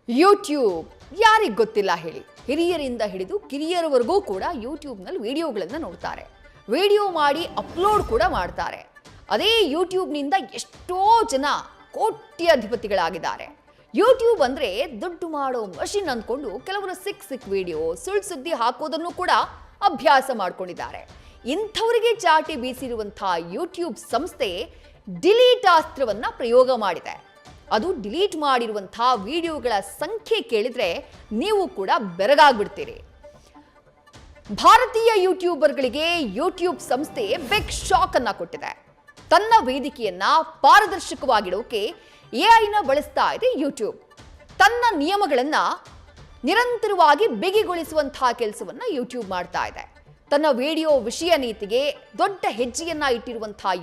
YouTube ಯಾರಿಗೆ ಗೊತ್ತಿಲ್ಲ ಹೇಳಿ. ಹಿರಿಯರಿಂದ ಹಿಡಿದು ಕಿರಿಯರವರೆಗೂ ಕೂಡ ಯೂಟ್ಯೂಬ್ನಲ್ಲಿ ವಿಡಿಯೋಗಳನ್ನು ನೋಡ್ತಾರೆ, ವಿಡಿಯೋ ಮಾಡಿ ಅಪ್ಲೋಡ್ ಕೂಡ ಮಾಡ್ತಾರೆ. ಅದೇ ಯೂಟ್ಯೂಬ್ನಿಂದ ಎಷ್ಟೋ ಜನ ಕೋಟ್ಯಾಧಿಪತಿಗಳಾಗಿದ್ದಾರೆ. ಯೂಟ್ಯೂಬ್ ಅಂದರೆ ದುಡ್ಡು ಮಾಡೋ ಮಷಿನ್ ಅಂದ್ಕೊಂಡು ಕೆಲವರು ಸಿಕ್ ವಿಡಿಯೋ ಸುಳ್ಳು ಸುದ್ದಿ ಹಾಕೋದನ್ನು ಕೂಡ ಅಭ್ಯಾಸ ಮಾಡ್ಕೊಂಡಿದ್ದಾರೆ. ಇಂಥವರಿಗೆ ಚಾಟಿ ಬೀಸಿರುವಂತಹ ಯೂಟ್ಯೂಬ್ ಸಂಸ್ಥೆ ಡಿಲೀಟ್ ಅಸ್ತ್ರವನ್ನ ಪ್ರಯೋಗ ಮಾಡಿದೆ. ಅದು ಡಿಲೀಟ್ ಮಾಡಿರುವಂತಹ ವಿಡಿಯೋಗಳ ಸಂಖ್ಯೆ ಕೇಳಿದ್ರೆ ನೀವು ಕೂಡ ಬೆರಗಾಗ್ಬಿಡ್ತೀರಿ. ಭಾರತೀಯ ಯೂಟ್ಯೂಬರ್ಗಳಿಗೆ ಯೂಟ್ಯೂಬ್ ಸಂಸ್ಥೆ ಬಿಗ್ ಶಾಕ್ ಅನ್ನ ಕೊಟ್ಟಿದೆ. ತನ್ನ ವೇದಿಕೆಯನ್ನ ಪಾರದರ್ಶಕವಾಗಿಡೋಕೆ ಎಐನ ಬಳಸ್ತಾ ಇದೆ ಯೂಟ್ಯೂಬ್. ತನ್ನ ನಿಯಮಗಳನ್ನ ನಿರಂತರವಾಗಿ ಬಿಗಿಗೊಳಿಸುವಂತಹ ಕೆಲಸವನ್ನ ಯೂಟ್ಯೂಬ್ ಮಾಡ್ತಾ ಇದೆ. ತನ್ನ ವಿಡಿಯೋ ವಿಷಯ ನೀತಿಗೆ ದೊಡ್ಡ ಹೆಜ್ಜೆಯನ್ನ ಇಟ್ಟಿರುವಂತಹ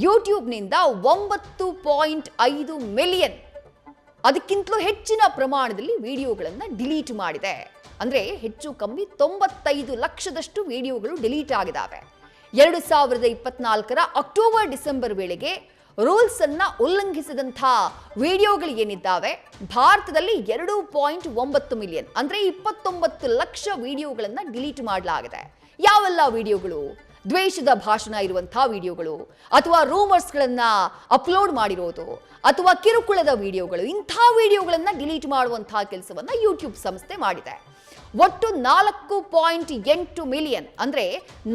ಯೂಟ್ಯೂಬ್ನಿಂದ 9.5 ಮಿಲಿಯನ್ ಅದಕ್ಕಿಂತಲೂ ಹೆಚ್ಚಿನ ಪ್ರಮಾಣದಲ್ಲಿ ವಿಡಿಯೋಗಳನ್ನು ಡಿಲೀಟ್ ಮಾಡಿದೆ. ಅಂದರೆ ಹೆಚ್ಚು ಕಮ್ಮಿ 95 ಲಕ್ಷದಷ್ಟು ವಿಡಿಯೋಗಳು ಡಿಲೀಟ್ ಆಗಿದ್ದಾವೆ. 2024 ಅಕ್ಟೋಬರ್ ಡಿಸೆಂಬರ್ ವೇಳೆಗೆ ರೂಲ್ಸ್ ಅನ್ನ ಉಲ್ಲಂಘಿಸಿದಂಥ ವಿಡಿಯೋಗಳು ಏನಿದ್ದಾವೆ ಭಾರತದಲ್ಲಿ 2.9 ಮಿಲಿಯನ್ ಅಂದರೆ 29 ಲಕ್ಷ ವಿಡಿಯೋಗಳನ್ನು ಡಿಲೀಟ್ ಮಾಡಲಾಗಿದೆ. ಯಾವೆಲ್ಲ ವಿಡಿಯೋಗಳು? ದ್ವೇಷದ ಭಾಷಣ ಇರುವಂತಹ ವಿಡಿಯೋಗಳು, ಅಥವಾ ರೂಮರ್ಸ್ಗಳನ್ನ ಅಪ್ಲೋಡ್ ಮಾಡಿರೋದು, ಅಥವಾ ಕಿರುಕುಳದ ವಿಡಿಯೋಗಳು, ಇಂಥ ವಿಡಿಯೋಗಳನ್ನ ಡಿಲೀಟ್ ಮಾಡುವಂತಹ ಕೆಲಸವನ್ನ ಯೂಟ್ಯೂಬ್ ಸಂಸ್ಥೆ ಮಾಡಿದೆ. ಒಟ್ಟು 4.8 ಮಿಲಿಯನ್ ಅಂದ್ರೆ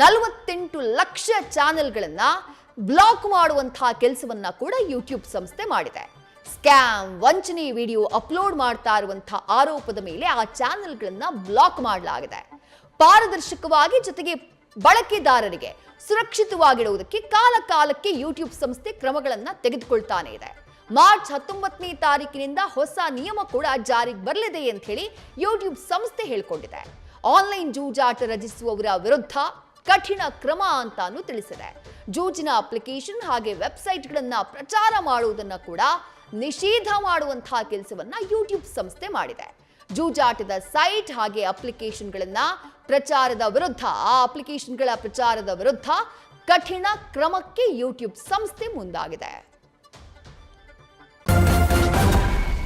48 ಲಕ್ಷ ಚಾನೆಲ್ಗಳನ್ನ ಬ್ಲಾಕ್ ಮಾಡುವಂತಹ ಕೆಲಸವನ್ನ ಕೂಡ ಯೂಟ್ಯೂಬ್ ಸಂಸ್ಥೆ ಮಾಡಿದೆ. ಸ್ಕ್ಯಾಮ್, ವಂಚನೆ ವಿಡಿಯೋ ಅಪ್ಲೋಡ್ ಮಾಡ್ತಾ ಇರುವಂತಹ ಆರೋಪದ ಮೇಲೆ ಆ ಚಾನೆಲ್ಗಳನ್ನ ಬ್ಲಾಕ್ ಮಾಡಲಾಗಿದೆ. ಪಾರದರ್ಶಕವಾಗಿ ಜೊತೆಗೆ ಬಳಕೆದಾರರಿಗೆ ಸುರಕ್ಷಿತವಾಗಿಡುವುದಕ್ಕೆ ಕಾಲಕ್ಕೆ ಯೂಟ್ಯೂಬ್ ಸಂಸ್ಥೆ ಕ್ರಮಗಳನ್ನ ತೆಗೆದುಕೊಳ್ತಾನೆ ಇದೆ. ಮಾರ್ಚ್ 19ನೇ ತಾರೀಕಿನಿಂದ ಹೊಸ ನಿಯಮ ಕೂಡ ಜಾರಿಗೆ ಬರಲಿದೆ ಅಂತ ಹೇಳಿ ಯೂಟ್ಯೂಬ್ ಸಂಸ್ಥೆ ಹೇಳಿಕೊಂಡಿದೆ. ಆನ್ಲೈನ್ ಜೂಜಾಟ ರಚಿಸುವವರ ವಿರುದ್ಧ ಕಠಿಣ ಕ್ರಮ ಅಂತಾನು ತಿಳಿಸಿದೆ. ಜೂಜಿನ ಅಪ್ಲಿಕೇಶನ್ ಹಾಗೆ ವೆಬ್ಸೈಟ್ಗಳನ್ನ ಪ್ರಚಾರ ಮಾಡುವುದನ್ನ ಕೂಡ ನಿಷೇಧ ಮಾಡುವಂತಹ ಕೆಲಸವನ್ನ ಯೂಟ್ಯೂಬ್ ಸಂಸ್ಥೆ ಮಾಡಿದೆ. ಜೂಜಾಟದ ಸೈಟ್ ಹಾಗೆ ಅಪ್ಲಿಕೇಶನ್ಗಳನ್ನ ಪ್ರಚಾರದ ವಿರುದ್ಧ ಕಠಿಣ ಕ್ರಮಕ್ಕೆ ಯೂಟ್ಯೂಬ್ ಸಂಸ್ಥೆ ಮುಂದಾಗಿದೆ.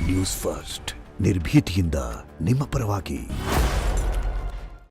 ನ್ಯೂಸ್ ಫಸ್ಟ್ ನಿರ್ಭೀತಿಯಿಂದ ನಿಮ್ಮ ಪರವಾಗಿ.